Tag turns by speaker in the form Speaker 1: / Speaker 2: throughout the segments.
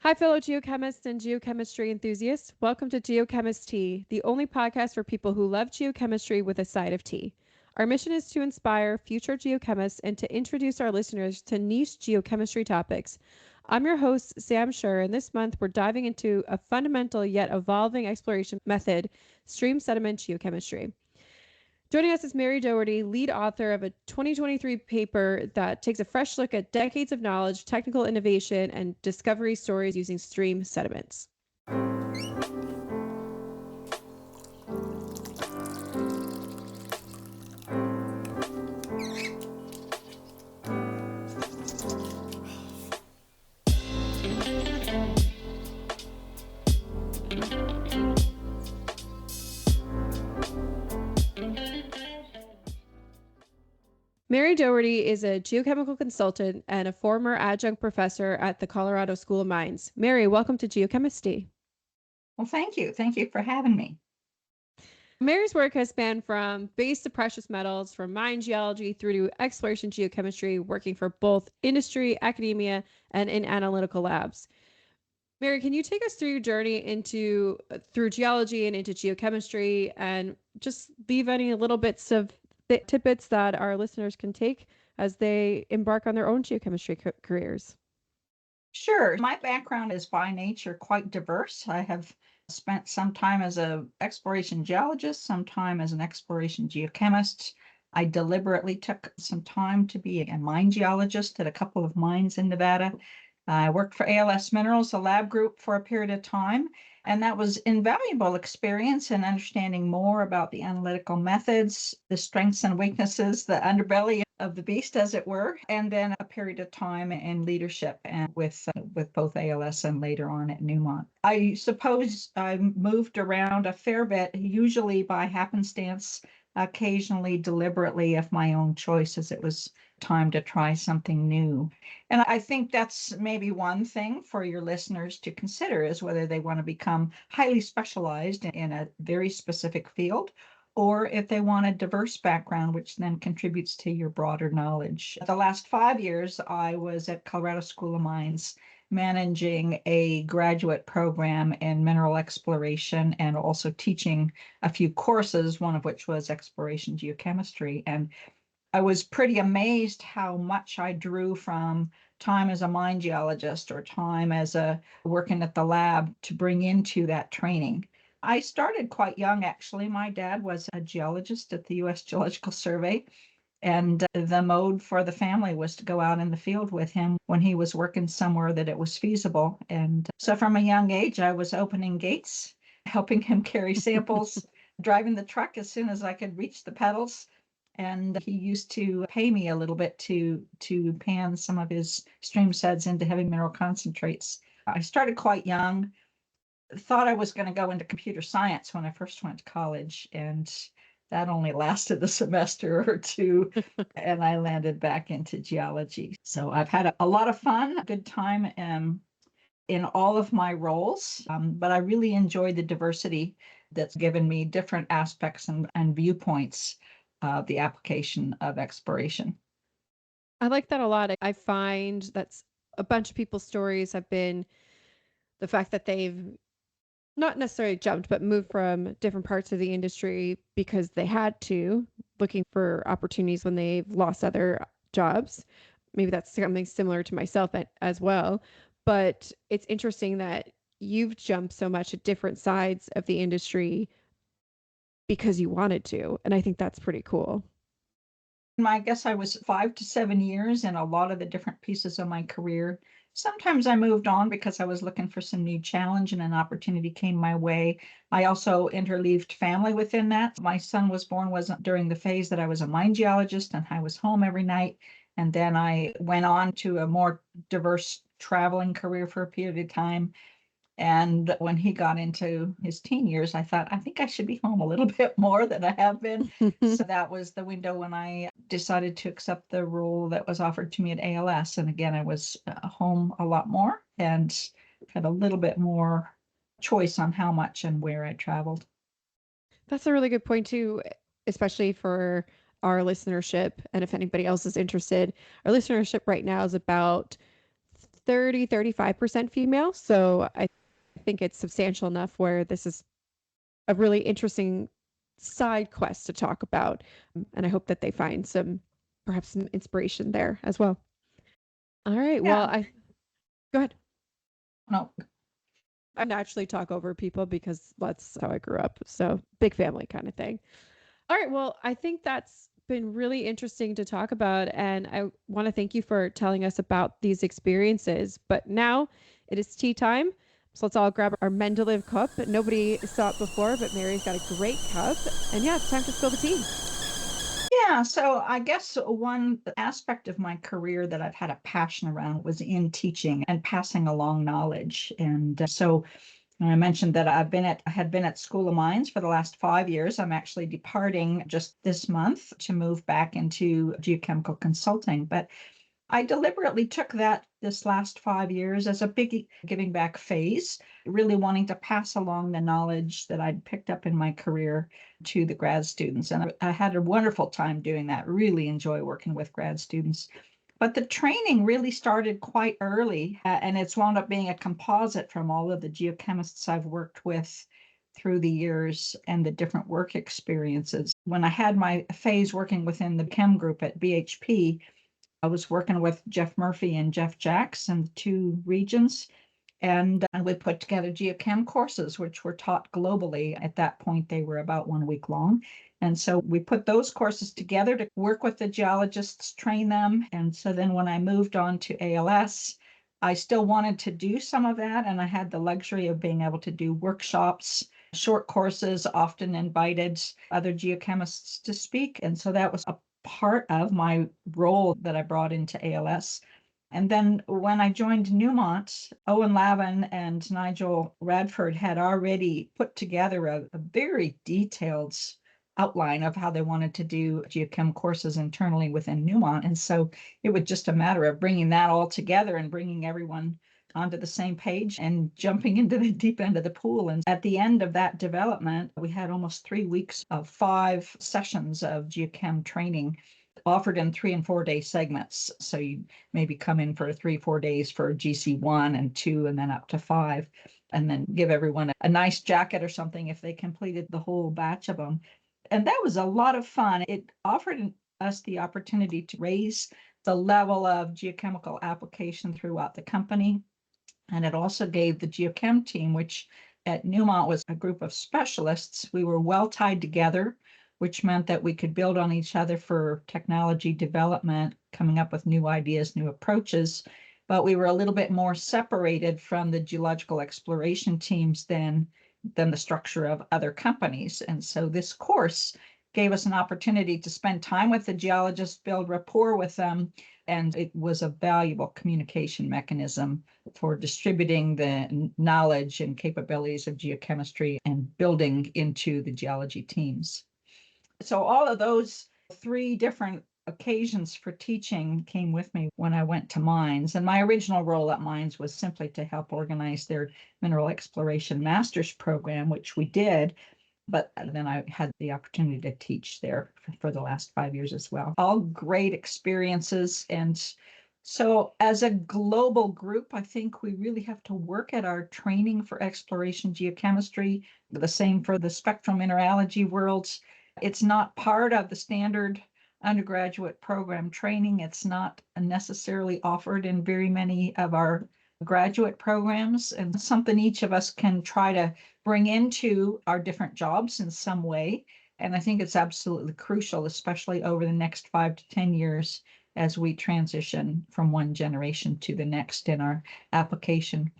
Speaker 1: Hi, fellow geochemists and geochemistry enthusiasts. Welcome to GeoChemISTea, the only podcast for people who love geochemistry with a side of tea. Our mission is to inspire future geochemists and to introduce our listeners to niche geochemistry topics. I'm your host, Sam Schur, and this month we're diving into a fundamental yet evolving exploration method, stream sediment geochemistry. Joining us is Mary Doherty, lead author of a 2023 paper that takes a fresh look at decades of knowledge, technical innovation, and discovery stories using stream sediments. Mary Doherty is a geochemical consultant and a former adjunct professor at the Colorado School of Mines. Mary, welcome to GeoChemistry.
Speaker 2: Well, thank you. Thank you for having me.
Speaker 1: Mary's work has spanned from base to precious metals, from mine geology through to exploration geochemistry, working for both industry, academia, and in analytical labs. Mary, can you take us through your journey through geology and into geochemistry, and just leave any little bits of the tidbits that our listeners can take as they embark on their own geochemistry careers?
Speaker 2: Sure. My background is by nature quite diverse. I have spent some time as an exploration geologist, some time as an exploration geochemist. I deliberately took some time to be a mine geologist at a couple of mines in Nevada. I worked for ALS Minerals, a lab group, for a period of time, and that was invaluable experience in understanding more about the analytical methods, the strengths and weaknesses, the underbelly of the beast, as it were, and then a period of time in leadership and with both ALS and later on at Newmont. I suppose I moved around a fair bit, usually by happenstance, occasionally deliberately of my own choice, as it was time to try something new. And I think that's maybe one thing for your listeners to consider, is whether they want to become highly specialized in a very specific field, or if they want a diverse background, which then contributes to your broader knowledge. The last 5 years, I was at Colorado School of Mines managing a graduate program in mineral exploration and also teaching a few courses, one of which was exploration geochemistry. And I was pretty amazed how much I drew from time as a mine geologist or time as a working at the lab to bring into that training. I started quite young, actually. My dad was a geologist at the US Geological Survey, and the mode for the family was to go out in the field with him when he was working somewhere that it was feasible. And so from a young age, I was opening gates, helping him carry samples, driving the truck as soon as I could reach the pedals. And he used to pay me a little bit to pan some of his stream seds into heavy mineral concentrates. I started quite young, thought I was going to go into computer science when I first went to college, and that only lasted a semester or two, and I landed back into geology. So I've had a lot of fun, a good time in all of my roles, but I really enjoyed the diversity that's given me different aspects and viewpoints of the application of exploration.
Speaker 1: I like that a lot. I find that's a bunch of people's stories have been the fact that they've not necessarily jumped, but moved from different parts of the industry because they had to, looking for opportunities when they've lost other jobs. Maybe that's something similar to myself as well. But it's interesting that you've jumped so much at different sides of the industry because you wanted to. And I think that's pretty cool.
Speaker 2: I guess I was 5 to 7 years in a lot of the different pieces of my career. Sometimes I moved on because I was looking for some new challenge and an opportunity came my way. I also interleaved family within that. My son was born during the phase that I was a mine geologist and I was home every night. And then I went on to a more diverse traveling career for a period of time. And when he got into his teen years, I thought, I think I should be home a little bit more than I have been. So that was the window when I decided to accept the role that was offered to me at ALS. And again, I was home a lot more and had a little bit more choice on how much and where I traveled.
Speaker 1: That's a really good point too, especially for our listenership. And if anybody else is interested, our listenership right now is about 35% female. So I think it's substantial enough where this is a really interesting side quest to talk about. And I hope that they find perhaps some inspiration there as well. All right. Well,
Speaker 2: Yeah.
Speaker 1: go ahead.
Speaker 2: No.
Speaker 1: I naturally talk over people because that's how I grew up. So big family kind of thing. All right. Well, I think that's been really interesting to talk about. And I want to thank you for telling us about these experiences. But now it is tea time. So let's all grab our Mendeleev cup. Nobody saw it before, but Mary's got a great cup. And yeah, it's time to spill the tea.
Speaker 2: Yeah, so I guess one aspect of my career that I've had a passion around was in teaching and passing along knowledge. And so I mentioned that I had been at School of Mines for the last 5 years. I'm actually departing just this month to move back into geochemical consulting. But I deliberately took this last 5 years as a big giving back phase, really wanting to pass along the knowledge that I'd picked up in my career to the grad students. And I had a wonderful time doing that, really enjoy working with grad students. But the training really started quite early, and it's wound up being a composite from all of the geochemists I've worked with through the years and the different work experiences. When I had my phase working within the chem group at BHP, I was working with Jeff Murphy and Jeff Jacks in the two regions, and we put together geochem courses, which were taught globally. At that point, they were about 1 week long. And so we put those courses together to work with the geologists, train them. And so then when I moved on to ALS, I still wanted to do some of that. And I had the luxury of being able to do workshops, short courses, often invited other geochemists to speak. And so that was a part of my role that I brought into ALS. And then when I joined Newmont, Owen Lavin and Nigel Radford had already put together a very detailed outline of how they wanted to do geochem courses internally within Newmont. And so it was just a matter of bringing that all together and bringing everyone onto the same page and jumping into the deep end of the pool. And at the end of that development, we had almost 3 weeks of 5 sessions of geochem training offered in 3 and 4 day segments. So you maybe come in for 3-4 days for GC1 and 2, and then up to 5, and then give everyone a nice jacket or something if they completed the whole batch of them. And that was a lot of fun. It offered us the opportunity to raise the level of geochemical application throughout the company. And it also gave the Geochem team, which at Newmont was a group of specialists, we were well tied together, which meant that we could build on each other for technology development, coming up with new ideas, new approaches. But we were a little bit more separated from the geological exploration teams than the structure of other companies. And so this course gave us an opportunity to spend time with the geologists, build rapport with them, and it was a valuable communication mechanism for distributing the knowledge and capabilities of geochemistry and building into the geology teams. So all of those 3 different occasions for teaching came with me when I went to Mines. And my original role at Mines was simply to help organize their mineral exploration master's program, which we did. But then I had the opportunity to teach there for the last 5 years as well. All great experiences. And so as a global group, I think we really have to work at our training for exploration geochemistry, the same for the spectral mineralogy worlds. It's not part of the standard undergraduate program training. It's not necessarily offered in very many of our graduate programs, and something each of us can try to bring into our different jobs in some way. And I think it's absolutely crucial, especially over the next 5 to 10 years as we transition from one generation to the next in our application.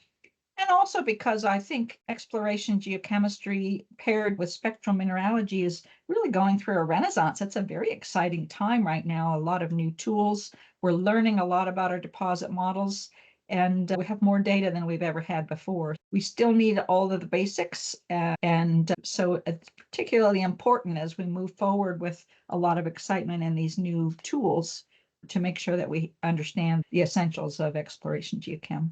Speaker 2: And also because I think exploration geochemistry paired with spectral mineralogy is really going through a renaissance. It's a very exciting time right now. A lot of new tools. We're learning a lot about our deposit models, and we have more data than we've ever had before. We still need all of the basics, and so it's particularly important as we move forward with a lot of excitement in these new tools to make sure that we understand the essentials of exploration geochem.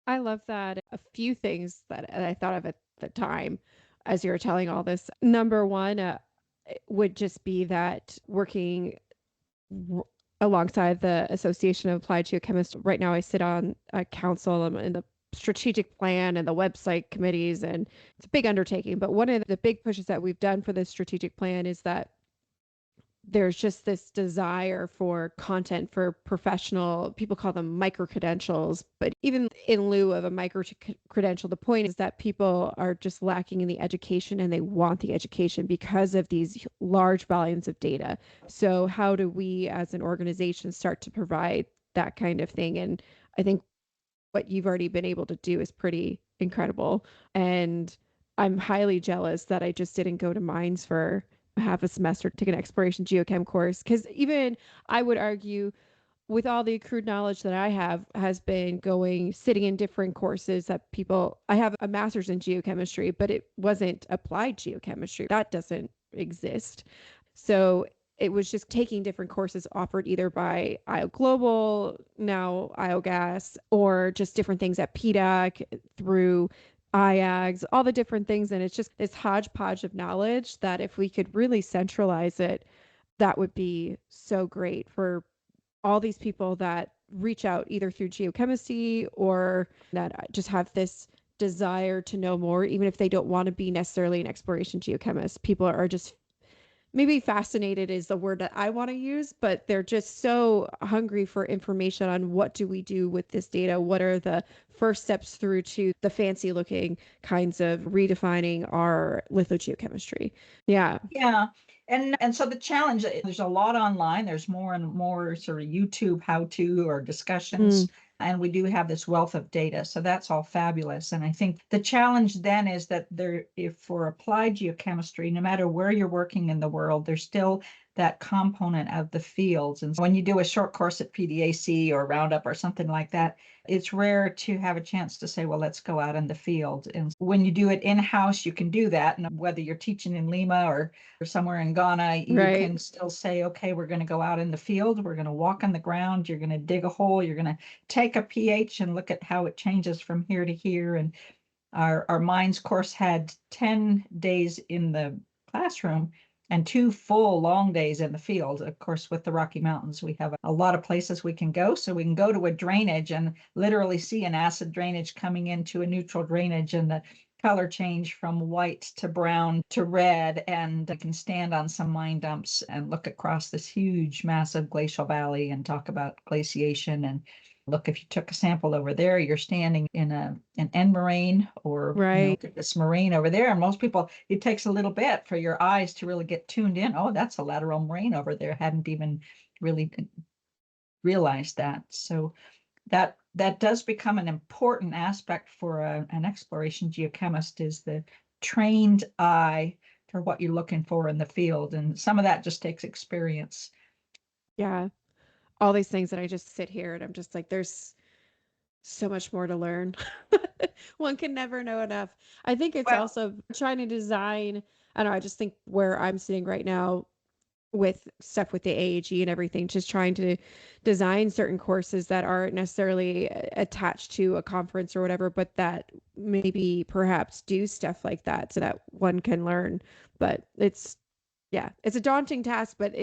Speaker 1: I love that. A few things that I thought of at the time as you were telling all this. Number one would just be that working alongside the Association of Applied Geochemists. Right now, I sit on a council. I'm in the strategic plan and the website committees, and it's a big undertaking. But one of the big pushes that we've done for this strategic plan is that there's just this desire for content for professional, people call them micro credentials, but even in lieu of a micro credential, the point is that people are just lacking in the education and they want the education because of these large volumes of data. So how do we as an organization start to provide that kind of thing? And I think what you've already been able to do is pretty incredible. And I'm highly jealous that I just didn't go to mines for half a semester to take an exploration geochem course. Because even I would argue, with all the accrued knowledge that I have, has been sitting in different courses that people, I have a master's in geochemistry, but it wasn't applied geochemistry. That doesn't exist. So it was just taking different courses offered either by IO Global, now IOGAS, or just different things at PDAC through IAGs, all the different things. And it's just this hodgepodge of knowledge that if we could really centralize it, that would be so great for all these people that reach out either through geochemistry or that just have this desire to know more, even if they don't want to be necessarily an exploration geochemist. People are just, maybe fascinated is the word that I want to use, but they're just so hungry for information on what do we do with this data? What are the first steps through to the fancy looking kinds of redefining our lithogeochemistry? Yeah.
Speaker 2: Yeah. And so the challenge, there's a lot online. There's more and more sort of YouTube how-to or discussions. And we do have this wealth of data. So that's all fabulous. And I think the challenge then is that if for applied geochemistry, no matter where you're working in the world, there's still that component of the fields. And so when you do a short course at PDAC or Roundup or something like that, it's rare to have a chance to say, well, let's go out in the field. And when you do it in-house, you can do that. And whether you're teaching in Lima or somewhere in Ghana, you
Speaker 1: Right.
Speaker 2: can still say, okay, we're going to go out in the field. We're going to walk on the ground. You're going to dig a hole. You're going to take a pH and look at how it changes from here to here. And our mines course had 10 days in the classroom and 2 full long days in the field. Of course, with the Rocky Mountains, we have a lot of places we can go. So we can go to a drainage and literally see an acid drainage coming into a neutral drainage and the color change from white to brown to red. And I can stand on some mine dumps and look across this huge, massive glacial valley and talk about glaciation. And look, if you took a sample over there, you're standing in an end moraine or
Speaker 1: Right.
Speaker 2: this moraine over there. And most people, it takes a little bit for your eyes to really get tuned in. Oh, that's a lateral moraine over there. Hadn't even really realized that. So that does become an important aspect for an exploration geochemist, is the trained eye for what you're looking for in the field. And some of that just takes experience.
Speaker 1: Yeah. All these things that I just sit here and I'm just like, there's so much more to learn. One can never know enough. I think it's
Speaker 2: Well,
Speaker 1: also trying to design. I don't know. I just think where I'm sitting right now with stuff with the AAG and everything, just trying to design certain courses that aren't necessarily attached to a conference or whatever, but that maybe perhaps do stuff like that so that one can learn. But yeah, it's a daunting task, but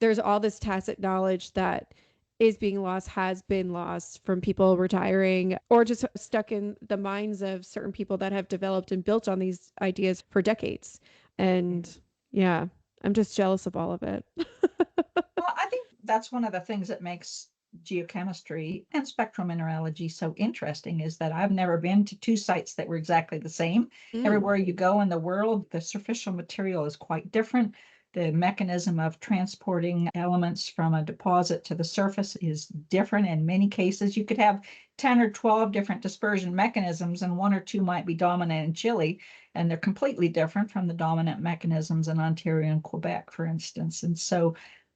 Speaker 1: there's all this tacit knowledge that is being lost, has been lost from people retiring or just stuck in the minds of certain people that have developed and built on these ideas for decades. And yeah, I'm just jealous of all of it.
Speaker 2: well, I think that's one of the things that makes geochemistry and spectral mineralogy so interesting, is that I've never been to 2 sites that were exactly the same.
Speaker 1: Mm,
Speaker 2: Everywhere you go in the world, the superficial material is quite different. The mechanism of transporting elements from a deposit to the surface is different. In many cases, you could have 10 or 12 different dispersion mechanisms, and 1 or 2 might be dominant in Chile, and they're completely different from the dominant mechanisms in Ontario and Quebec, for instance. And so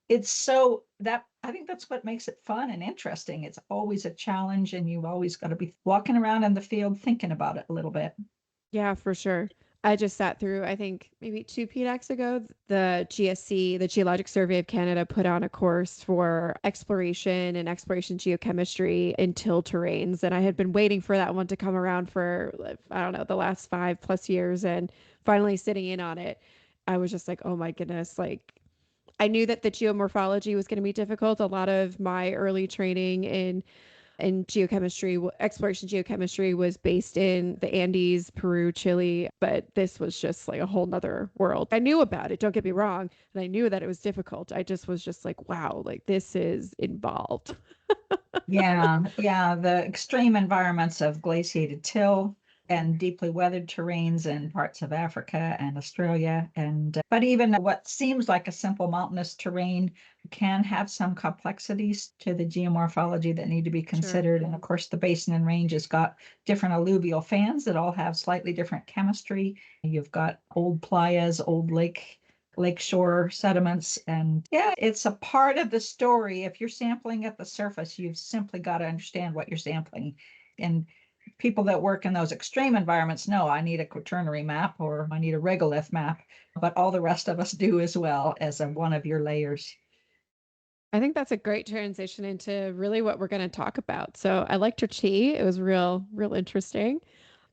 Speaker 2: it's so that I think that's what makes it fun and interesting. It's always a challenge, and you've always got to be walking around in the field thinking about it a little bit.
Speaker 1: yeah, for sure. I just sat through, I think maybe 2 PDACs ago, the GSC, the Geologic Survey of Canada, put on a course for exploration and exploration geochemistry in till terrains. And I had been waiting for that one to come around for, I don't know, the last 5+ years. And finally sitting in on it, I was just like, oh my goodness, like I knew that the geomorphology was going to be difficult. A lot of my early training in geochemistry, exploration geochemistry was based in the Andes, Peru, Chile, but this was just like a whole nother world. I knew about it, don't get me wrong, and I knew that it was difficult. I just was just like, wow, like this is involved.
Speaker 2: Yeah, the extreme environments of glaciated till and deeply weathered terrains in parts of Africa and Australia. And but even what seems like a simple mountainous terrain can have some complexities to the geomorphology that need to be
Speaker 1: Sure.
Speaker 2: considered. And of course, the basin and range has got different alluvial fans that all have slightly different chemistry. You've got old playas, old lakeshore sediments. And yeah, it's a part of the story. If you're sampling at the surface, you've simply got to understand what you're sampling. And people that work in those extreme environments know I need a quaternary map or I need a regolith map, but all the rest of us do as well as one of your layers.
Speaker 1: I think that's a great transition into really what we're going to talk about. So I liked your tea. It was real interesting.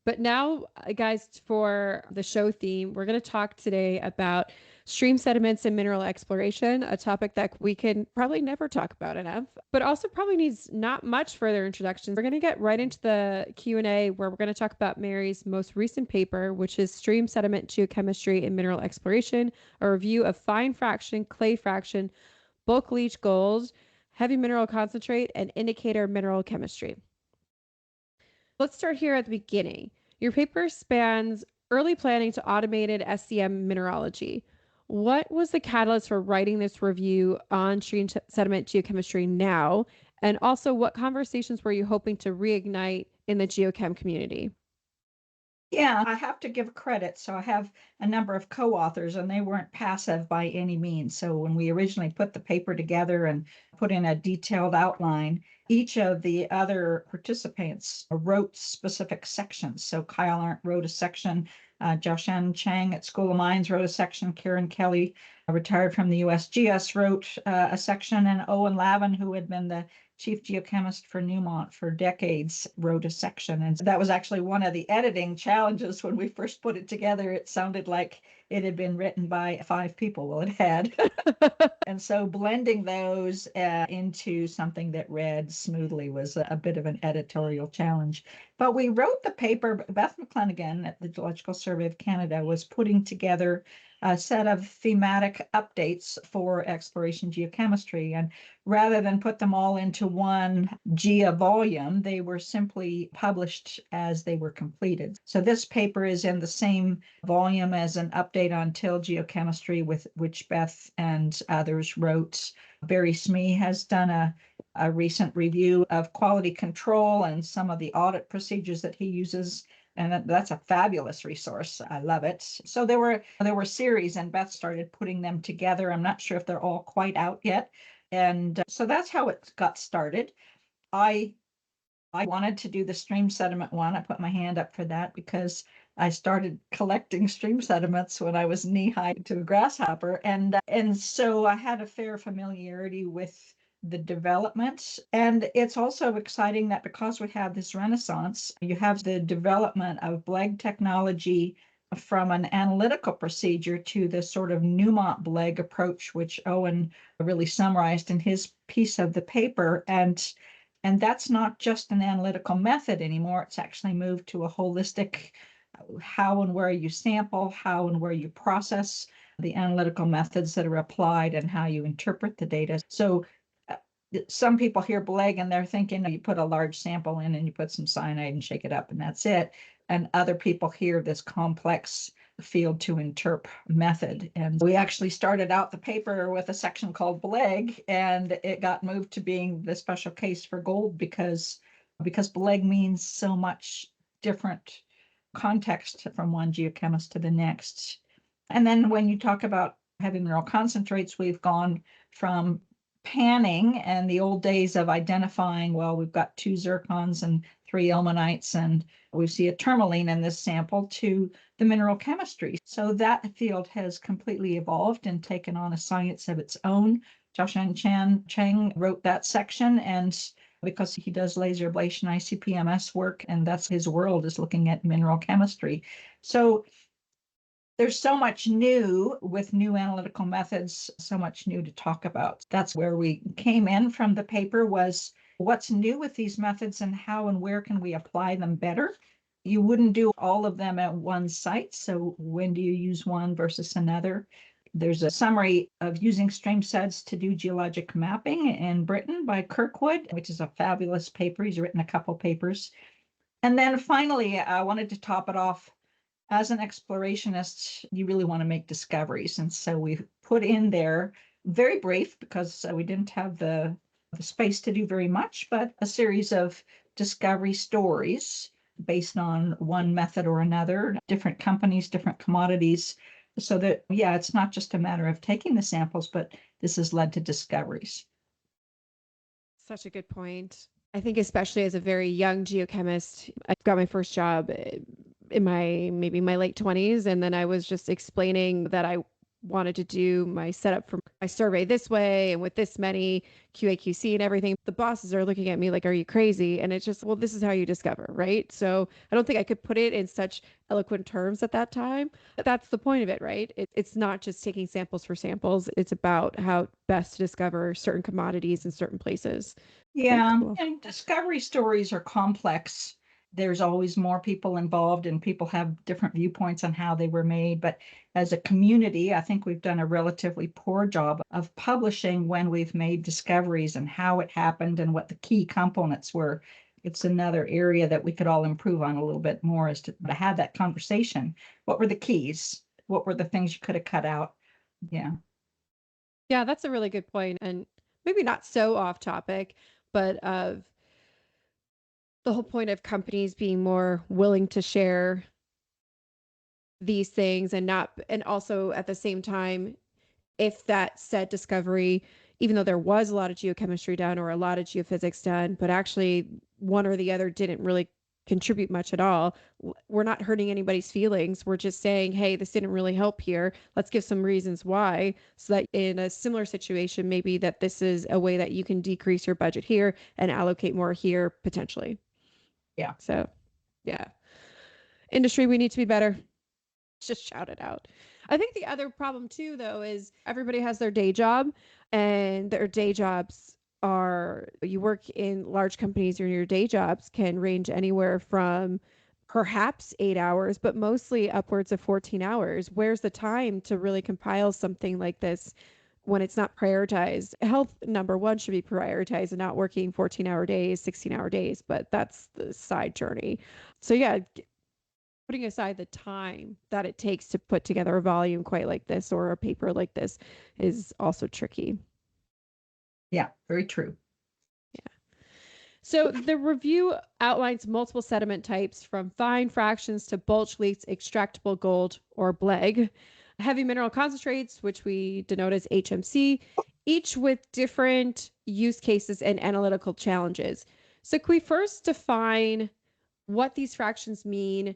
Speaker 1: But now, guys, for the show theme, we're going to talk today about stream sediments and mineral exploration, a topic that we can probably never talk about enough, but also probably needs not much further introduction. We're going to get right into the Q&A where we're going to talk about Mary's most recent paper, which is Stream Sediment Geochemistry and Mineral Exploration, a review of fine fraction, clay fraction, bulk leach gold, heavy mineral concentrate, and indicator mineral chemistry. Let's start here at the beginning. Your paper spans early planning to automated SCM mineralogy. What was the catalyst for writing this review on stream sediment geochemistry now? And also, what conversations were you hoping to reignite in the geochem community?
Speaker 2: Yeah, I have to give credit. So I have a number of co-authors and they weren't passive by any means. So when we originally put the paper together and put in a detailed outline, each of the other participants wrote specific sections. So Kyle Arndt wrote a section, Jiaoshan Chang at School of Mines wrote a section, Karen Kelly, retired from the USGS, wrote a section, and Owen Lavin, who had been the chief geochemist for Newmont for decades, wrote a section. And that was actually one of the editing challenges when we first put it together. It sounded like it had been written by 5 people. Well, it had. And so blending those into something that read smoothly was a bit of an editorial challenge. But we wrote the paper. Beth McClenaghan at the Geological Survey of Canada was putting together a set of thematic updates for exploration geochemistry. And rather than put them all into one GEA volume, they were simply published as they were completed. So this paper is in the same volume as an update on till geochemistry, with which Beth and others wrote. Barry Smee has done a recent review of quality control and some of the audit procedures that he uses. And that's a fabulous resource. I love it. So there were series, and Beth started putting them together. I'm not sure if they're all quite out yet. And so that's how it got started. I wanted to do the stream sediment one. I put my hand up for that because I started collecting stream sediments when I was knee-high to a grasshopper. And so I had a fair familiarity with the development. And it's also exciting that because we have this renaissance, you have the development of BLEG technology from an analytical procedure to the sort of Newmont BLEG approach, which Owen really summarized in his piece of the paper. And that's not just an analytical method anymore. It's actually moved to a holistic how and where you sample, how and where you process, the analytical methods that are applied, and how you interpret the data. So some people hear BLEG and they're thinking you put a large sample in and you put some cyanide and shake it up and that's it. And other people hear this complex field to interp method. And we actually started out the paper with a section called BLEG, and it got moved to being the special case for gold because BLEG means so much different context from one geochemist to the next. And then when you talk about heavy mineral concentrates, we've gone from panning and the old days of identifying, well, we've got 2 zircons and 3 ilmenites, and we see a tourmaline in this sample, to the mineral chemistry. So that field has completely evolved and taken on a science of its own. Jiaoshan Chang wrote that section, and because he does laser ablation ICP-MS work, and that's his world, is looking at mineral chemistry. So There's so much new with new analytical methods, so much new to talk about. That's where we came in from the paper was what's new with these methods and how and where can we apply them better? You wouldn't do all of them at one site. So when do you use one versus another? There's a summary of using stream sets to do geologic mapping in Britain by Kirkwood, which is a fabulous paper. He's written a couple papers. And then finally, I wanted to top it off. As an explorationist, you really want to make discoveries. And so we put in there, very brief because we didn't have the space to do very much, but a series of discovery stories based on one method or another, different companies, different commodities, so that, yeah, it's not just a matter of taking the samples, but this has led to discoveries.
Speaker 1: Such a good point. I think especially as a very young geochemist, I got my first job in my late 20s, and then I was just explaining that I wanted to do my setup for my survey this way and with this many QA/QC and everything. The bosses are looking at me like, are you crazy? And it's just, well, this is how you discover, right? So I don't think I could put it in such eloquent terms at that time. But that's the point of it, right? It's not just taking samples for samples. It's about how best to discover certain commodities in certain places. Very
Speaker 2: Yeah,
Speaker 1: cool.
Speaker 2: and discovery stories are complex. There's always more people involved, and people have different viewpoints on how they were made. But as a community, I think we've done a relatively poor job of publishing when we've made discoveries and how it happened and what the key components were. It's another area that we could all improve on a little bit more, is to have that conversation. What were the keys? What were the things you could have cut out? Yeah.
Speaker 1: Yeah, that's a really good point, and maybe not so off topic, but of the whole point of companies being more willing to share these things and not, and also at the same time, if that said discovery, even though there was a lot of geochemistry done or a lot of geophysics done, but actually one or the other didn't really contribute much at all, we're not hurting anybody's feelings. We're just saying, hey, this didn't really help here. Let's give some reasons why, so that in a similar situation, maybe that this is a way that you can decrease your budget here and allocate more here potentially.
Speaker 2: Yeah.
Speaker 1: So, yeah. Industry, we need to be better. Just shout it out. I think the other problem too, though, is everybody has their day job, and their day jobs are, you work in large companies, or your day jobs can range anywhere from perhaps 8 hours, but mostly upwards of 14 hours. Where's the time to really compile something like this when it's not prioritized? Health, number one, should be prioritized and not working 14-hour days, 16-hour days, but that's the side journey. So, yeah, putting aside the time that it takes to put together a volume quite like this or a paper like this is also tricky.
Speaker 2: Yeah, very true.
Speaker 1: So the review outlines multiple sediment types from fine fractions to bulk leaks, extractable gold or BLEG, heavy mineral concentrates, which we denote as HMC, each with different use cases and analytical challenges. So can we first define what these fractions mean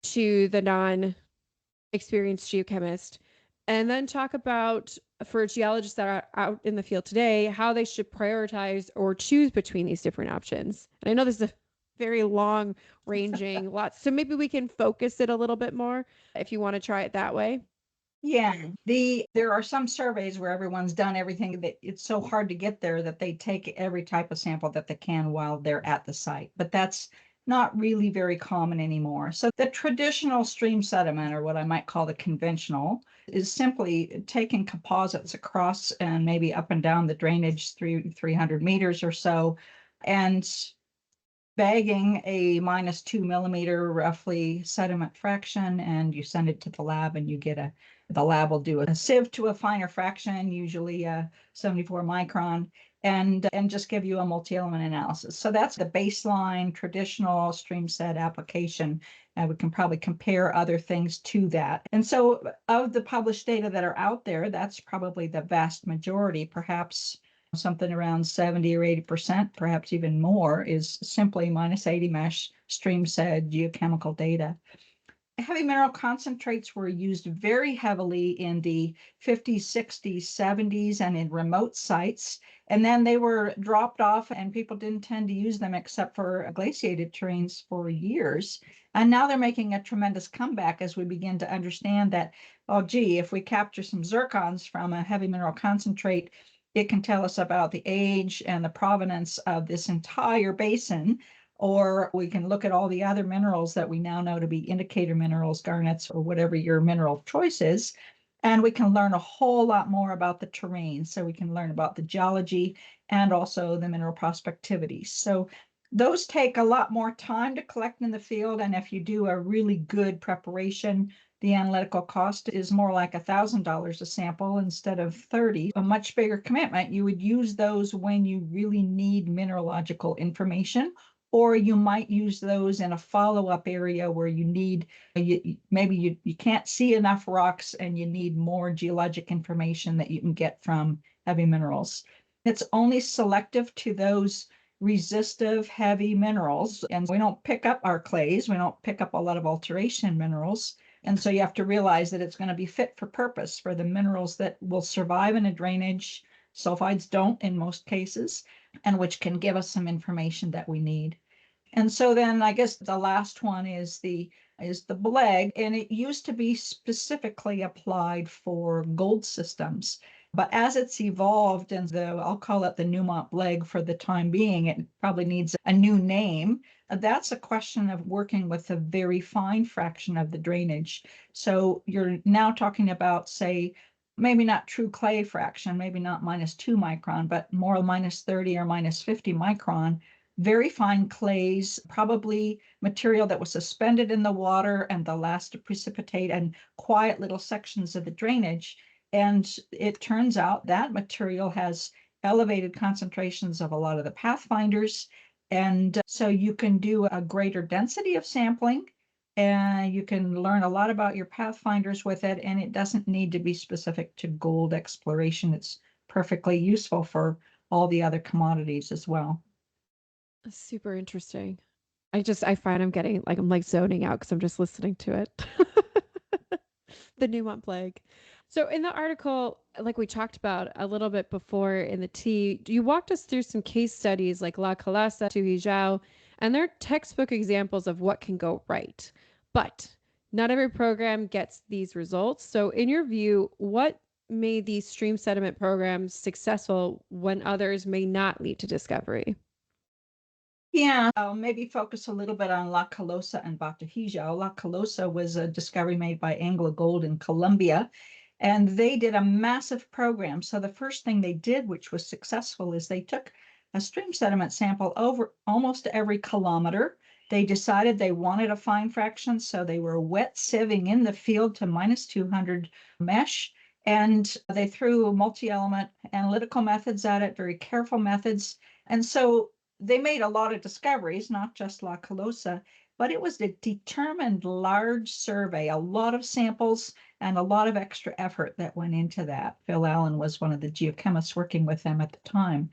Speaker 1: to the non-experienced geochemist, and then talk about, for geologists that are out in the field today, how they should prioritize or choose between these different options. And I know this is a very long ranging lot, so maybe we can focus it a little bit more if you want to try it that way.
Speaker 2: Yeah, there are some surveys where everyone's done everything, that it's so hard to get there that they take every type of sample that they can while they're at the site. But that's not really very common anymore. So the traditional stream sediment, or what I might call the conventional, is simply taking composites across and maybe up and down the drainage 300 meters or so, and bagging a -2 millimeter roughly sediment fraction, and you send it to the lab, and you get the lab will do a sieve to a finer fraction, usually a 74 micron, and just give you a multi-element analysis. So that's the baseline traditional stream set application. And we can probably compare other things to that. And so of the published data that are out there, that's probably the vast majority, perhaps something around 70 or 80%, perhaps even more, is simply -80 mesh stream set geochemical data. Heavy mineral concentrates were used very heavily in the 50s, 60s, 70s, and in remote sites. And then they were dropped off, and people didn't tend to use them except for glaciated terrains for years. And now they're making a tremendous comeback as we begin to understand that, oh, gee, if we capture some zircons from a heavy mineral concentrate, it can tell us about the age and the provenance of this entire basin. Or we can look at all the other minerals that we now know to be indicator minerals, garnets, or whatever your mineral of choice is. And we can learn a whole lot more about the terrain. So we can learn about the geology and also the mineral prospectivity. So those take a lot more time to collect in the field. And if you do a really good preparation, the analytical cost is more like $1,000 a sample instead of 30, a much bigger commitment. You would use those when you really need mineralogical information, or you might use those in a follow-up area where you need, maybe you can't see enough rocks and you need more geologic information that you can get from heavy minerals. It's only selective to those resistive heavy minerals, and we don't pick up our clays, we don't pick up a lot of alteration minerals. And so you have to realize that it's going to be fit for purpose for the minerals that will survive in a drainage. Sulfides don't in most cases, and which can give us some information that we need. And so then I guess the last one is the BLEG, and it used to be specifically applied for gold systems. But as it's evolved, and I'll call it the Newmont BLEG for the time being, it probably needs a new name. That's a question of working with a very fine fraction of the drainage. So you're now talking about, say, maybe not true clay fraction, maybe not -2 micron, but more -30 or -50 micron, very fine clays, probably material that was suspended in the water and the last to precipitate, and quiet little sections of the drainage. And it turns out that material has elevated concentrations of a lot of the pathfinders. And so you can do a greater density of sampling, and you can learn a lot about your pathfinders with it. And it doesn't need to be specific to gold exploration. It's perfectly useful for all the other commodities as well.
Speaker 1: Super interesting. I find I'm like zoning out because I'm just listening to it. The Newmont plague. So in the article, like we talked about a little bit before in the tea, you walked us through some case studies like La Calasa, Tuhijao, and they're textbook examples of what can go right. But not every program gets these results. So in your view, what made these stream sediment programs successful when others may not lead to discovery?
Speaker 2: Yeah, I'll maybe focus a little bit on La Calosa and Batahijao. La Calosa was a discovery made by Anglo Gold in Colombia, and they did a massive program. So the first thing they did, which was successful, is they took a stream sediment sample over almost every kilometer. They decided they wanted a fine fraction, so they were wet sieving in the field to -200 mesh, and they threw multi-element analytical methods at it, very careful methods. And so they made a lot of discoveries, not just La Calosa, but it was a determined large survey, a lot of samples, and a lot of extra effort that went into that. Phil Allen was one of the geochemists working with them at the time.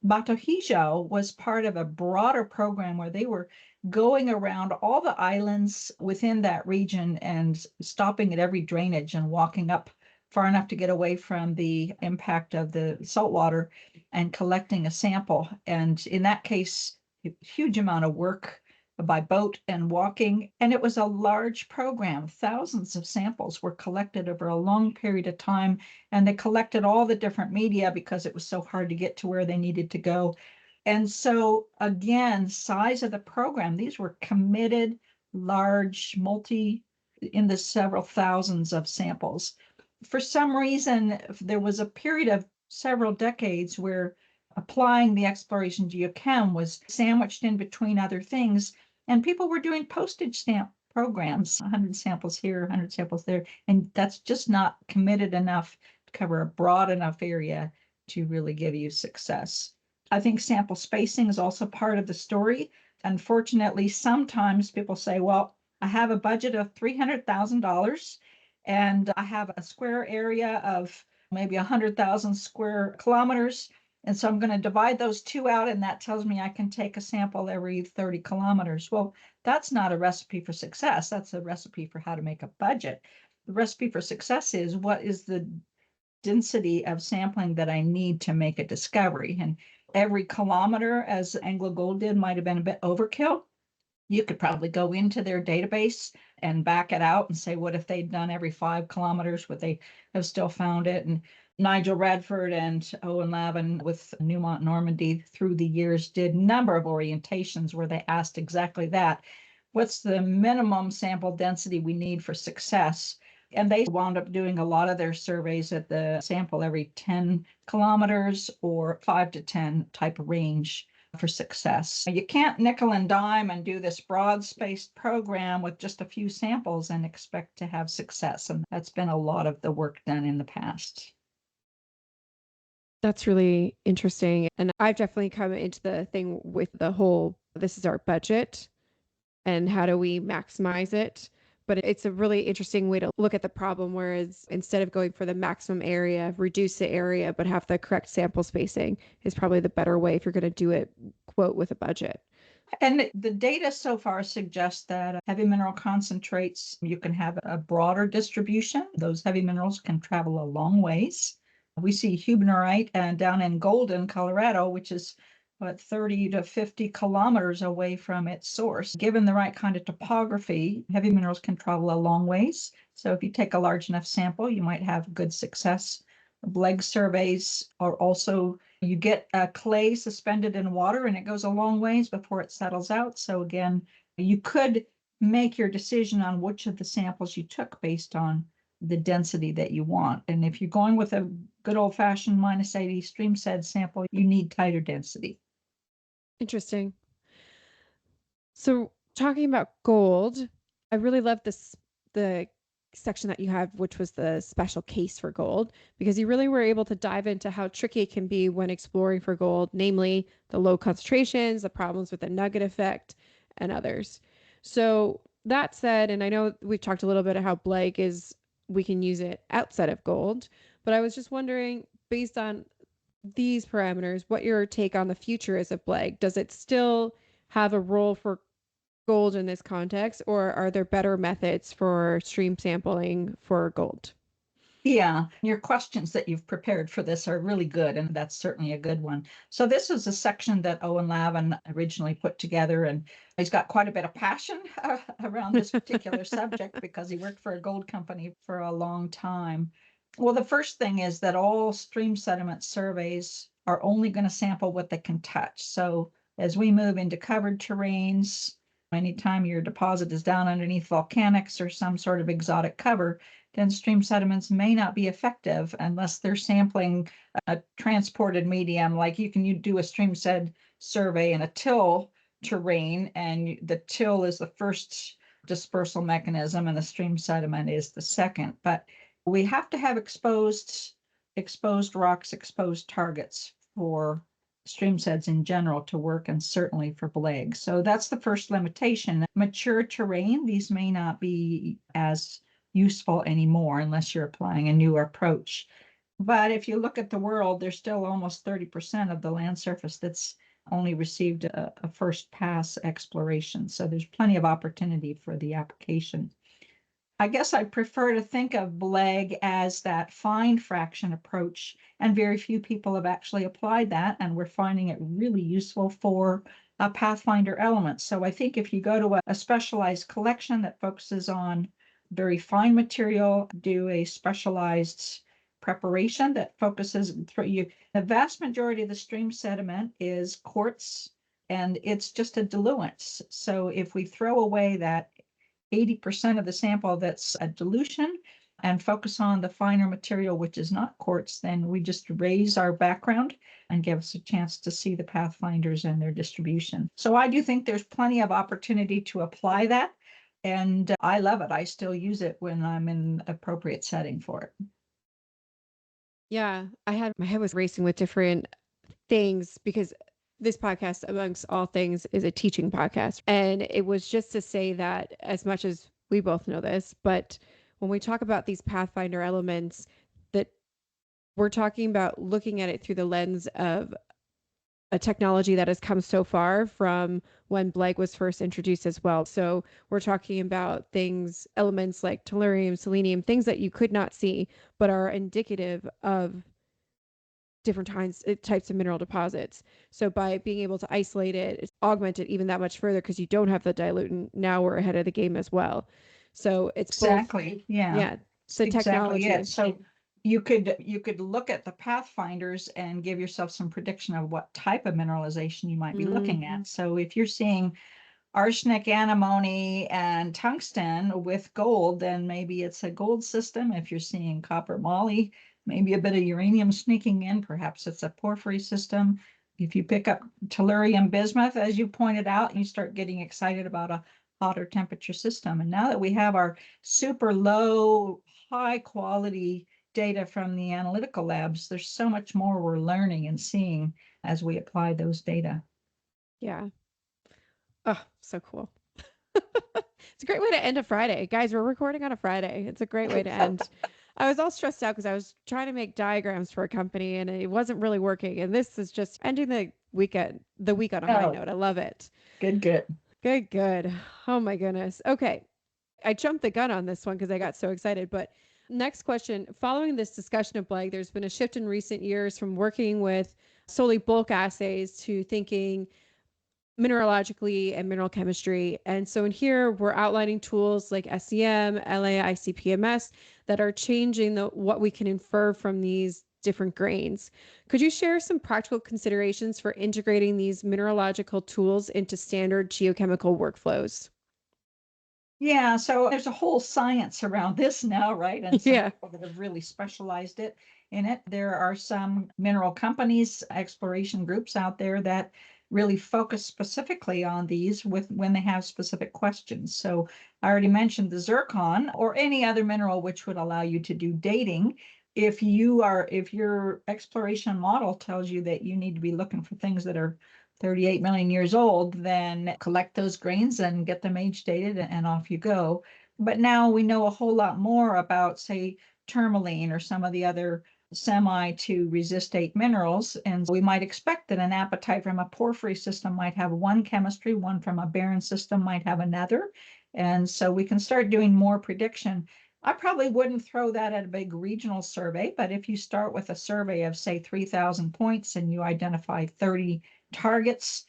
Speaker 2: Batohijao was part of a broader program where they were going around all the islands within that region and stopping at every drainage and walking up far enough to get away from the impact of the saltwater and collecting a sample. And in that case, a huge amount of work by boat and walking. And it was a large program. Thousands of samples were collected over a long period of time. And they collected all the different media because it was so hard to get to where they needed to go. And so again, size of the program, these were committed, large, in the several thousands of samples. For some reason, there was a period of several decades where applying the exploration geochem was sandwiched in between other things, and people were doing postage stamp programs, 100 samples here, 100 samples there, and that's just not committed enough to cover a broad enough area to really give you success. I think sample spacing is also part of the story. Unfortunately, sometimes people say, well, I have a budget of $300,000 and I have a square area of maybe 100,000 square kilometers. And so I'm going to divide those two out, and that tells me I can take a sample every 30 kilometers. Well, that's not a recipe for success. That's a recipe for how to make a budget. The recipe for success is what is the density of sampling that I need to make a discovery. And every kilometer, as Anglo Gold did, might have been a bit overkill. You could probably go into their database and back it out and say, what if they'd done every 5 kilometers? Would they have still found it? And Nigel Radford and Owen Lavin with Newmont Normandy through the years did a number of orientations where they asked exactly that. What's the minimum sample density we need for success? And they wound up doing a lot of their surveys at the sample every 10 kilometers or 5 to 10 type of range for success. You can't nickel and dime and do this broad-spaced program with just a few samples and expect to have success. And that's been a lot of the work done in the past.
Speaker 1: That's really interesting. And I've definitely come into the thing with the whole, this is our budget and how do we maximize it? But it's a really interesting way to look at the problem, whereas instead of going for the maximum area, reduce the area, but have the correct sample spacing is probably the better way if you're going to do it, quote, with a budget.
Speaker 2: And the data so far suggests that heavy mineral concentrates, you can have a broader distribution. Those heavy minerals can travel a long ways. We see hubernorite down in Golden, Colorado, which is 30 to 50 kilometers away from its source. Given the right kind of topography, heavy minerals can travel a long ways. So if you take a large enough sample, you might have good success. BLEG surveys are also, you get clay suspended in water and it goes a long ways before it settles out. So again, you could make your decision on which of the samples you took based on the density that you want. And if you're going with a good old-fashioned -80 stream sed sample, you need tighter density.
Speaker 1: Interesting. So talking about gold, I really love the section that you have, which was the special case for gold, because you really were able to dive into how tricky it can be when exploring for gold, namely the low concentrations, the problems with the nugget effect, and others. So that said, and I know we've talked a little bit about how BLEG is, we can use it outside of gold, but I was just wondering, based on these parameters, what your take on the future is of BLEG. Does it still have a role for gold in this context, or are there better methods for stream sampling for gold?
Speaker 2: Yeah, your questions that you've prepared for this are really good, and that's certainly a good one. So this is a section that Owen Lavin originally put together, and he's got quite a bit of passion around this particular subject because he worked for a gold company for a long time. Well, the first thing is that all stream sediment surveys are only going to sample what they can touch. So as we move into covered terrains, anytime your deposit is down underneath volcanics or some sort of exotic cover, then stream sediments may not be effective unless they're sampling a transported medium. Like you do a stream sed survey in a till terrain, and the till is the first dispersal mechanism and the stream sediment is the second. But we have to have exposed rocks, exposed targets for stream seds in general to work, and certainly for BLEG. So that's the first limitation. Mature terrain, these may not be as useful anymore unless you're applying a newer approach. But if you look at the world, there's still almost 30% of the land surface that's only received a first pass exploration. So there's plenty of opportunity for the application. I guess I prefer to think of BLEG as that fine fraction approach, and very few people have actually applied that, and we're finding it really useful for pathfinder elements. So I think if you go to a specialized collection that focuses on very fine material, do a specialized preparation that focuses the vast majority of the stream sediment is quartz, and it's just a diluent. So if we throw away that 80% of the sample that's a dilution and focus on the finer material, which is not quartz, then we just raise our background and give us a chance to see the pathfinders and their distribution. So I do think there's plenty of opportunity to apply that. And I love it. I still use it when I'm in appropriate setting for it.
Speaker 1: Yeah, my head was racing with different things because this podcast, amongst all things, is a teaching podcast. And it was just to say that, as much as we both know this, but when we talk about these pathfinder elements, that we're talking about looking at it through the lens of a technology that has come so far from when BLEG was first introduced as well. So we're talking about things, elements like tellurium, selenium, things that you could not see, but are indicative of different types of mineral deposits. So by being able to isolate it, augment it even that much further because you don't have the dilutant, now we're ahead of the game as well. So it's both,
Speaker 2: Exactly. Yeah.
Speaker 1: yeah, the
Speaker 2: Exactly it.
Speaker 1: technology.
Speaker 2: So you could look at the pathfinders and give yourself some prediction of what type of mineralization you might be looking
Speaker 1: Mm-hmm.
Speaker 2: at. So if you're seeing arsenic, antimony, and tungsten with gold, then maybe it's a gold system. If you're seeing copper, moly, maybe a bit of uranium sneaking in, perhaps it's a porphyry system. If you pick up tellurium bismuth, as you pointed out, you start getting excited about a hotter temperature system. And now that we have our super low, high quality data from the analytical labs, there's so much more we're learning and seeing as we apply those data.
Speaker 1: Yeah. Oh, so cool. It's a great way to end a Friday. Guys, we're recording on a Friday. It's a great way to end. I was all stressed out because I was trying to make diagrams for a company and it wasn't really working. And this is just ending the week on a high
Speaker 2: Oh,
Speaker 1: note. I love it.
Speaker 2: good, good.
Speaker 1: Good, good. Oh my goodness. Okay. I jumped the gun on this one because I got so excited. But next question. Following this discussion of BLEG, there's been a shift in recent years from working with solely bulk assays to thinking mineralogically and mineral chemistry. And so in here, we're outlining tools like SEM, LA, ICP-MS that are changing what we can infer from these different grains. Could you share some practical considerations for integrating these mineralogical tools into standard geochemical workflows?
Speaker 2: Yeah, so there's a whole science around this now, right? And some
Speaker 1: Yeah.
Speaker 2: people that have really specialized in it. There are some mineral companies, exploration groups out there that really focus specifically on these with when they have specific questions. So I already mentioned the zircon or any other mineral which would allow you to do dating. If your exploration model tells you that you need to be looking for things that are 38 million years old, then collect those grains and get them age dated and off you go. But now we know a whole lot more about, say, tourmaline or some of the other semi to resistate minerals. And we might expect that an apatite from a porphyry system might have one chemistry, one from a barren system might have another. And so we can start doing more prediction. I probably wouldn't throw that at a big regional survey, but if you start with a survey of, say, 3,000 points and you identify 30 targets,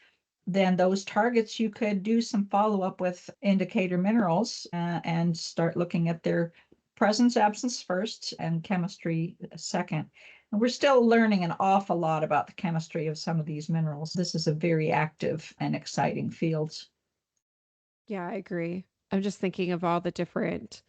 Speaker 2: then those targets you could do some follow-up with indicator minerals and start looking at their presence, absence first, and chemistry second. And we're still learning an awful lot about the chemistry of some of these minerals. This is a very active and exciting field.
Speaker 1: Yeah, I agree. I'm just thinking of all the different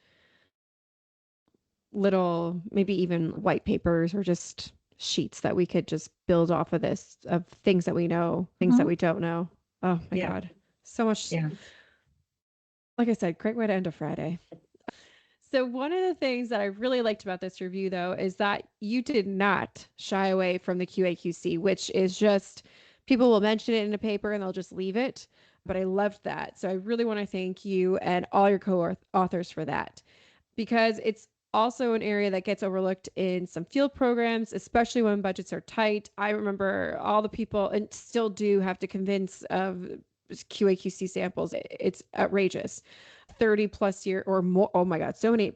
Speaker 1: little, maybe even white papers or just sheets that we could just build off of this, of things that we know, things that
Speaker 2: Mhm.
Speaker 1: we don't know. Oh my
Speaker 2: Yeah,
Speaker 1: God. So much,
Speaker 2: yeah.
Speaker 1: like I said, great way to end a Friday. So one of the things that I really liked about this review, though, is that you did not shy away from the QAQC, which is just people will mention it in a paper and they'll just leave it. But I loved that. So I really want to thank you and all your co-authors for that, because it's also an area that gets overlooked in some field programs, especially when budgets are tight. I remember all the people, and still do have to convince of QAQC samples. It's outrageous. 30 plus year or more. Oh my God, so many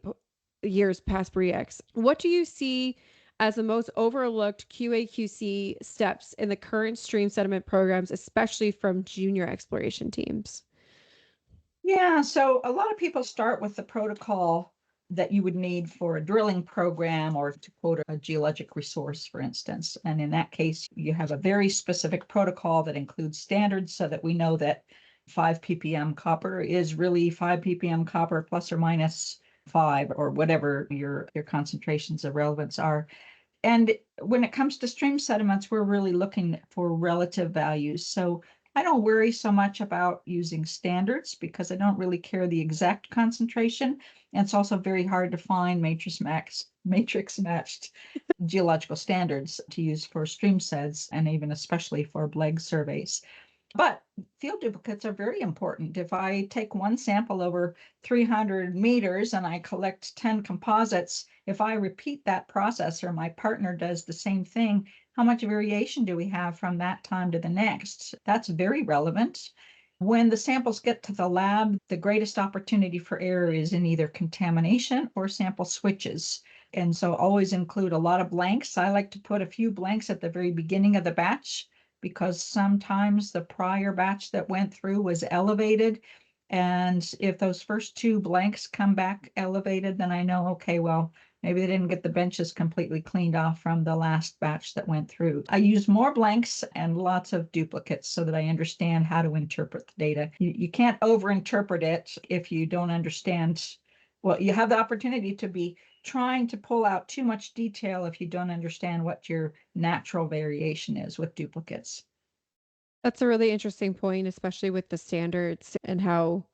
Speaker 1: years past BREX. What do you see as the most overlooked QAQC steps in the current stream sediment programs, especially from junior exploration teams?
Speaker 2: Yeah, so a lot of people start with the protocol that you would need for a drilling program or to quote a geologic resource, for instance. And in that case, you have a very specific protocol that includes standards so that we know that 5 ppm copper is really 5 ppm copper plus or minus 5 or whatever your concentrations of relevance are. And when it comes to stream sediments, we're really looking for relative values. So I don't worry so much about using standards because I don't really care the exact concentration. And it's also very hard to find matrix matched geological standards to use for stream seds and even especially for BLEG surveys. But field duplicates are very important. If I take one sample over 300 meters and I collect 10 composites, if I repeat that process or my partner does the same thing, how much variation do we have from that time to the next? That's very relevant. When the samples get to the lab, the greatest opportunity for error is in either contamination or sample switches. And so always include a lot of blanks. I like to put a few blanks at the very beginning of the batch because sometimes the prior batch that went through was elevated. And if those first two blanks come back elevated, then I know, okay, well, maybe they didn't get the benches completely cleaned off from the last batch that went through. I use more blanks and lots of duplicates so that I understand how to interpret the data. You can't overinterpret it if you don't understand. Well, you have the opportunity to be trying to pull out too much detail if you don't understand what your natural variation is with duplicates.
Speaker 1: That's a really interesting point, especially with the standards and how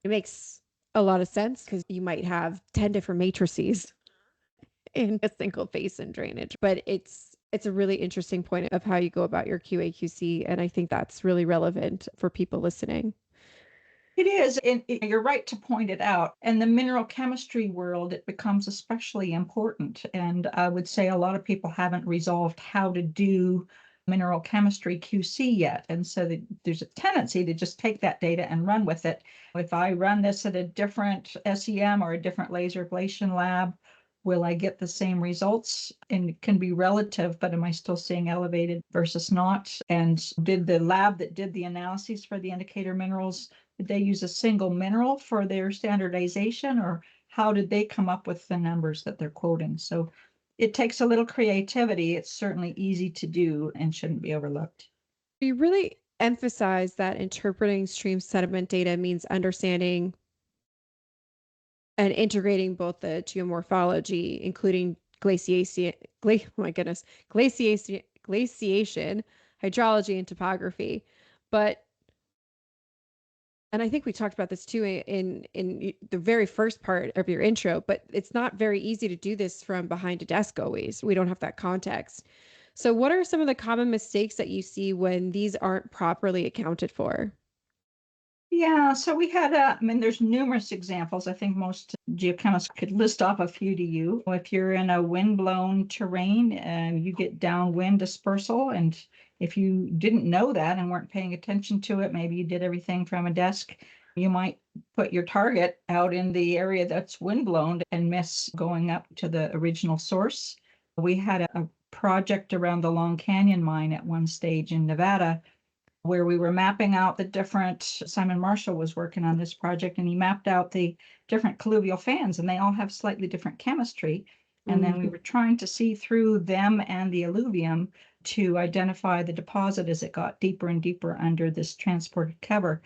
Speaker 1: it makes a lot of sense because you might have 10 different matrices in a single basin drainage. But it's a really interesting point of how you go about your QA/QC, and I think that's really relevant for people listening.
Speaker 2: It is, and you're right to point it out. And the mineral chemistry world, it becomes especially important. And I would say a lot of people haven't resolved how to do mineral chemistry QC yet. And so there's a tendency to just take that data and run with it. If I run this at a different SEM or a different laser ablation lab, will I get the same results? And it can be relative, but am I still seeing elevated versus not? And did the lab that did the analyses for the indicator minerals, did they use a single mineral for their standardization, or how did they come up with the numbers that they're quoting? So it takes a little creativity. It's certainly easy to do and shouldn't be overlooked.
Speaker 1: You really emphasize that interpreting stream sediment data means understanding and integrating both the geomorphology, including glaciation, oh my goodness, glaciation, hydrology, and topography. But and I think we talked about this too in the very first part of your intro, but it's not very easy to do this from behind a desk always. We don't have that context. So what are some of the common mistakes that you see when these aren't properly accounted for?
Speaker 2: Yeah, so we had, there's numerous examples. I think most geochemists could list off a few to you. If you're in a wind-blown terrain and you get downwind dispersal, and if you didn't know that and weren't paying attention to it, maybe you did everything from a desk, you might put your target out in the area that's windblown and miss going up to the original source. We had a project around the Long Canyon mine at one stage in Nevada where we were mapping out the different, Simon Marshall was working on this project and he mapped out the different colluvial fans and they all have slightly different chemistry. And then we were trying to see through them and the alluvium to identify the deposit as it got deeper and deeper under this transported cover.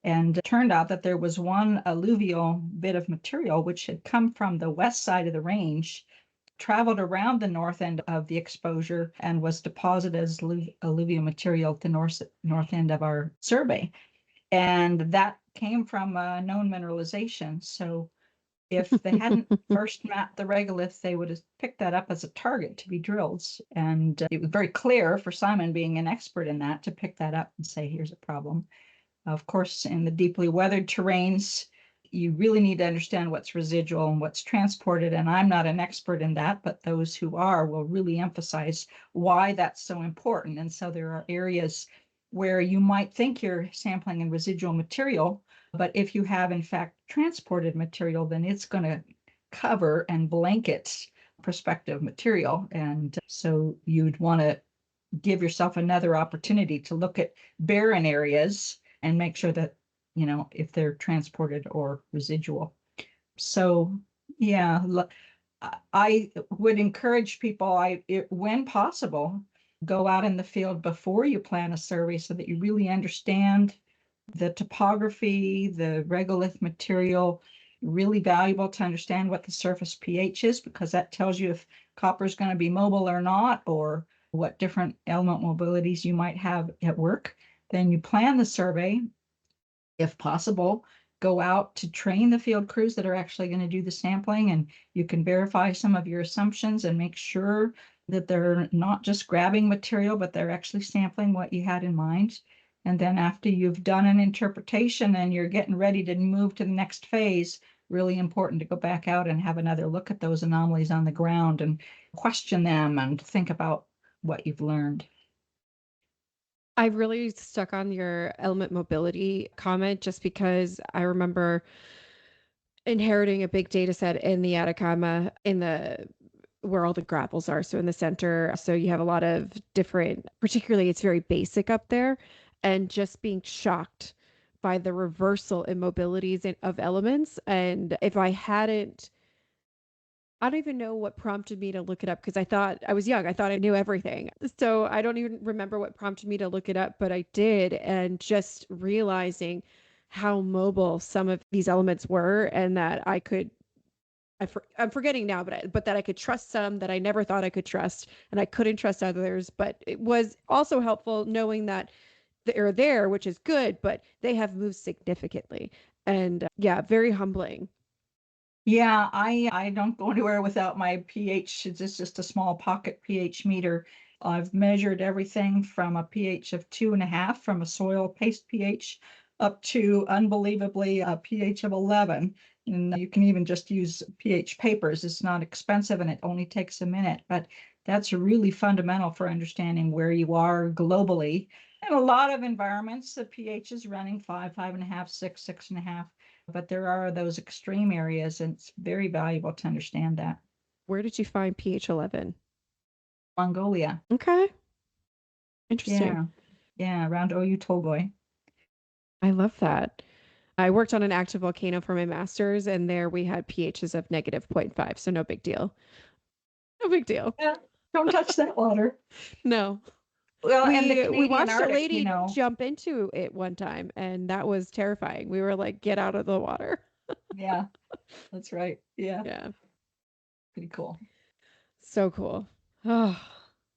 Speaker 2: And it turned out that there was one alluvial bit of material which had come from the west side of the range, traveled around the north end of the exposure and was deposited as alluvial material at the north end of our survey. And that came from a known mineralization. So if they hadn't first mapped the regolith, they would have picked that up as a target to be drilled. And it was very clear for Simon, being an expert in that, to pick that up and say, here's a problem. Of course, in the deeply weathered terrains, you really need to understand what's residual and what's transported. And I'm not an expert in that, but those who are will really emphasize why that's so important. And so there are areas where you might think you're sampling in residual material, but if you have in fact transported material, then it's going to cover and blanket prospective material. And so you'd want to give yourself another opportunity to look at barren areas and make sure that if they're transported or residual. So yeah, I would encourage people, when possible, go out in the field before you plan a survey so that you really understand the topography, the regolith material. Really valuable to understand what the surface pH is, because that tells you if copper is going to be mobile or not, or what different element mobilities you might have at work. Then you plan the survey. If possible, go out to train the field crews that are actually going to do the sampling, and you can verify some of your assumptions and make sure that they're not just grabbing material, but they're actually sampling what you had in mind. And then after you've done an interpretation and you're getting ready to move to the next phase, really important to go back out and have another look at those anomalies on the ground and question them and think about what you've learned.
Speaker 1: I really stuck on your element mobility comment just because I remember inheriting a big data set in the Atacama in the where all the gravels are. So in the center, so you have a lot of different, particularly it's very basic up there, and just being shocked by the reversal in mobilities of elements. And if I hadn't, I don't even know what prompted me to look it up because I thought I was young. I thought I knew everything. So I don't even remember what prompted me to look it up, but I did. And just realizing how mobile some of these elements were and that I could I'm forgetting now, but that I could trust some that I never thought I could trust, and I couldn't trust others. But it was also helpful knowing that they're there, which is good, but they have moved significantly, and yeah, very humbling.
Speaker 2: Yeah, I don't go anywhere without my pH. It's just a small pocket pH meter. I've measured everything from a pH of 2.5 from a soil paste pH up to unbelievably a pH of 11. And you can even just use pH papers. It's not expensive and it only takes a minute, but that's really fundamental for understanding where you are globally. In a lot of environments, the pH is running 5, 5.5, 6, 6.5. But there are those extreme areas, and it's very valuable to understand that.
Speaker 1: Where did you find pH 11?
Speaker 2: Mongolia.
Speaker 1: Okay, interesting.
Speaker 2: Yeah. Yeah, around Oyu Tolgoi.
Speaker 1: I love that. I worked on an active volcano for my master's, and there we had pHs of negative 0.5, so no big deal. No big deal.
Speaker 2: Yeah, don't touch that water.
Speaker 1: No.
Speaker 2: Well, and the
Speaker 1: We
Speaker 2: Canadian
Speaker 1: watched a
Speaker 2: Arctic,
Speaker 1: lady jump into it one time, and that was terrifying. We were like, get out of the water.
Speaker 2: yeah, that's right. Yeah,
Speaker 1: Yeah.
Speaker 2: pretty cool.
Speaker 1: So cool. Oh.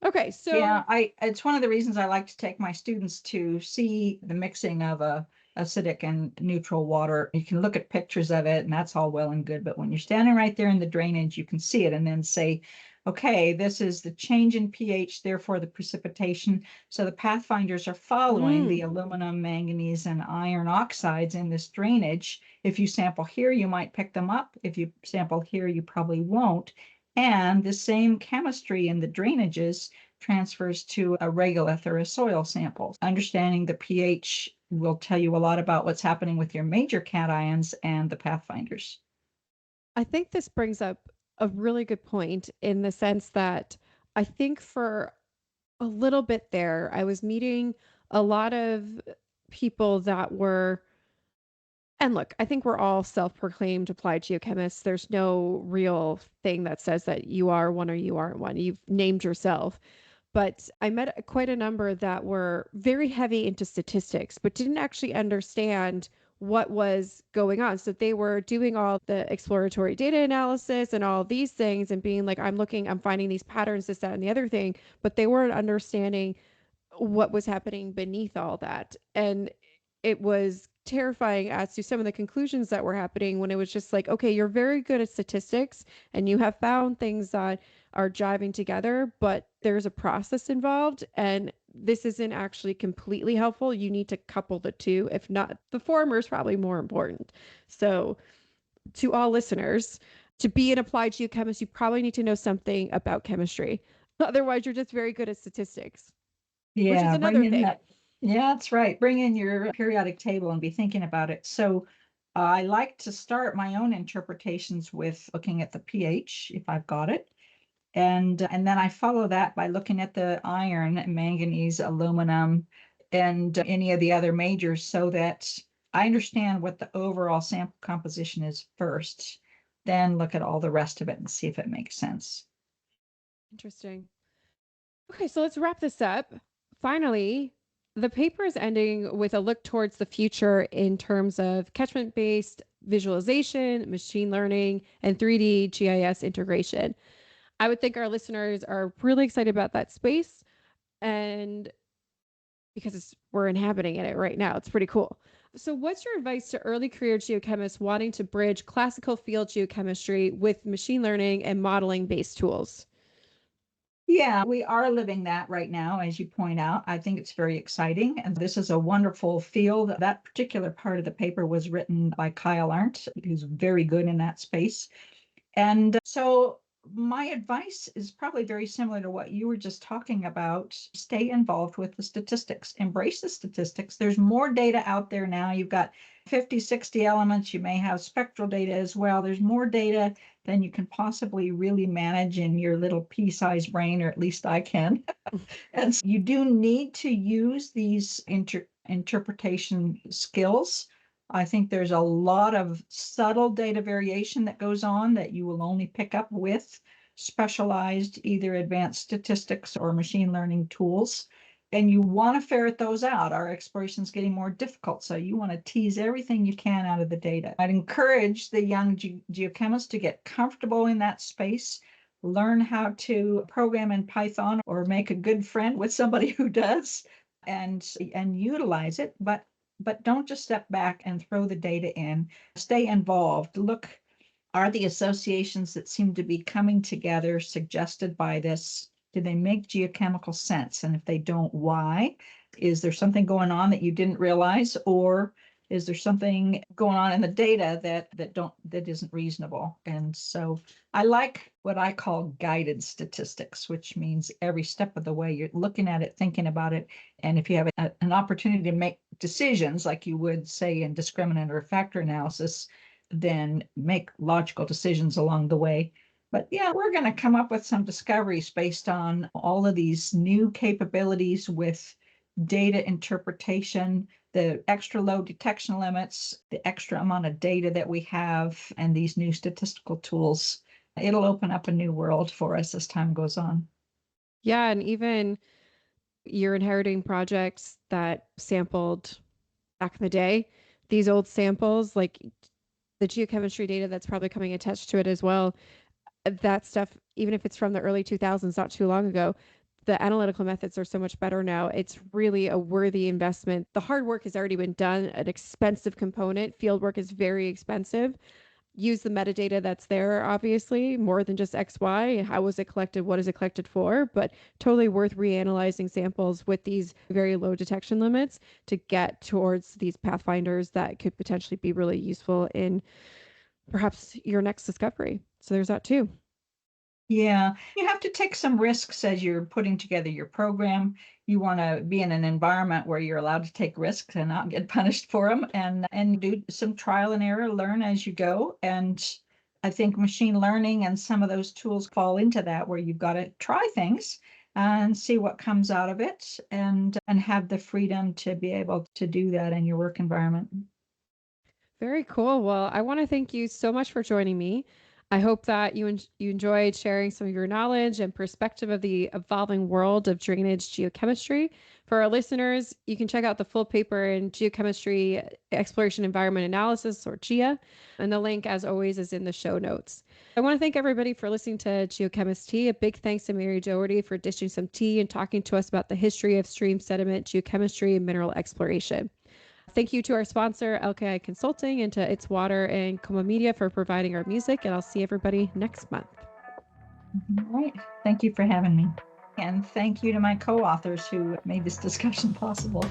Speaker 1: Okay,
Speaker 2: Yeah,
Speaker 1: so
Speaker 2: it's one of the reasons I like to take my students to see the mixing of a acidic and neutral water. You can look at pictures of it and that's all well and good, but when you're standing right there in the drainage, you can see it and then say, okay, this is the change in pH, therefore the precipitation. So the pathfinders are following the aluminum, manganese, and iron oxides in this drainage. If you sample here, you might pick them up. If you sample here, you probably won't. And the same chemistry in the drainages transfers to a regolith or a soil sample. Understanding the pH will tell you a lot about what's happening with your major cations and the pathfinders.
Speaker 1: I think this brings up a really good point in the sense that I think for a little bit there, I was meeting a lot of people that were, and look, I think we're all self-proclaimed applied geochemists. There's no real thing that says that you are one or you aren't one. You've named yourself. But I met quite a number that were very heavy into statistics, but didn't actually understand what was going on. So they were doing all the exploratory data analysis and all these things and being like, I'm finding these patterns, this, that, and the other thing, but they weren't understanding what was happening beneath all that. And it was terrifying as to some of the conclusions that were happening when it was just like, okay, you're very good at statistics and you have found things that are jiving together, but there's a process involved and this isn't actually completely helpful. You need to couple the two. If not, the former is probably more important. So, to all listeners, to be an applied geochemist, you probably need to know something about chemistry. Otherwise, you're just very good at statistics, which is
Speaker 2: Yeah, bring
Speaker 1: another
Speaker 2: in
Speaker 1: thing.
Speaker 2: that. Yeah, that's right. Bring in your periodic table and be thinking about it. So I like to start my own interpretations with looking at the pH, if I've got it. And then I follow that by looking at the iron, manganese, aluminum, and any of the other majors so that I understand what the overall sample composition is first, then look at all the rest of it and see if it makes sense.
Speaker 1: Interesting. Okay, so let's wrap this up. Finally, the paper is ending with a look towards the future in terms of catchment based visualization, machine learning, and 3D GIS integration. I would think our listeners are really excited about that space and because we're inhabiting it right now. It's pretty cool. So, what's your advice to early career geochemists wanting to bridge classical field geochemistry with machine learning and modeling based tools?
Speaker 2: Yeah, we are living that right now, as you point out. I think it's very exciting. And this is a wonderful field. That particular part of the paper was written by Kyle Arndt, who's very good in that space. And so my advice is probably very similar to what you were just talking about. Stay involved with the statistics, embrace the statistics. There's more data out there now. You've got 50, 60 elements. You may have spectral data as well. There's more data than you can possibly really manage in your little pea-sized brain, or at least I can. And so you do need to use these interpretation skills. I think there's a lot of subtle data variation that goes on that you will only pick up with specialized, either advanced statistics or machine learning tools. And you want to ferret those out. Our exploration is getting more difficult, so you want to tease everything you can out of the data. I'd encourage the young geochemists to get comfortable in that space, learn how to program in Python or make a good friend with somebody who does, and utilize it. But don't just step back and throw the data in. Stay involved. Look, are the associations that seem to be coming together suggested by this, do they make geochemical sense? And if they don't, why? Is there something going on that you didn't realize, or is there something going on in the data that isn't reasonable? And so I like what I call guided statistics, which means every step of the way you're looking at it, thinking about it. And if you have an opportunity to make decisions like you would say in discriminant or factor analysis, then make logical decisions along the way. But yeah, we're going to come up with some discoveries based on all of these new capabilities with data interpretation, the extra low detection limits, the extra amount of data that we have, and these new statistical tools. It'll open up a new world for us as time goes on.
Speaker 1: Yeah, and even you're inheriting projects that sampled back in the day. These old samples, like the geochemistry data that's probably coming attached to it as well, that stuff, even if it's from the early 2000s, not too long ago, the analytical methods are so much better now. It's really a worthy investment. The hard work has already been done, an expensive component. Field work is very expensive. Use the metadata that's there, obviously, more than just XY. How was it collected? What is it collected for? But totally worth reanalyzing samples with these very low detection limits to get towards these pathfinders that could potentially be really useful in perhaps your next discovery. So there's that too.
Speaker 2: Yeah, you have to take some risks as you're putting together your program. You want to be in an environment where you're allowed to take risks and not get punished for them, and do some trial and error, learn as you go. And I think machine learning and some of those tools fall into that, where you've got to try things and see what comes out of it, and have the freedom to be able to do that in your work environment.
Speaker 1: Very cool. Well, I want to thank you so much for joining me. I hope that you enjoyed sharing some of your knowledge and perspective of the evolving world of drainage geochemistry. For our listeners, you can check out the full paper in Geochemistry Exploration Environment Analysis, or GEA, and the link, as always, is in the show notes. I want to thank everybody for listening to GeoChemistea. A big thanks to Mary Doherty for dishing some tea and talking to us about the history of stream sediment, geochemistry, and mineral exploration. Thank you to our sponsor, LKI Consulting, and to It's Water and Coma Media for providing our music. And I'll see everybody next month.
Speaker 2: All right. Thank you for having me. And thank you to my co-authors who made this discussion possible.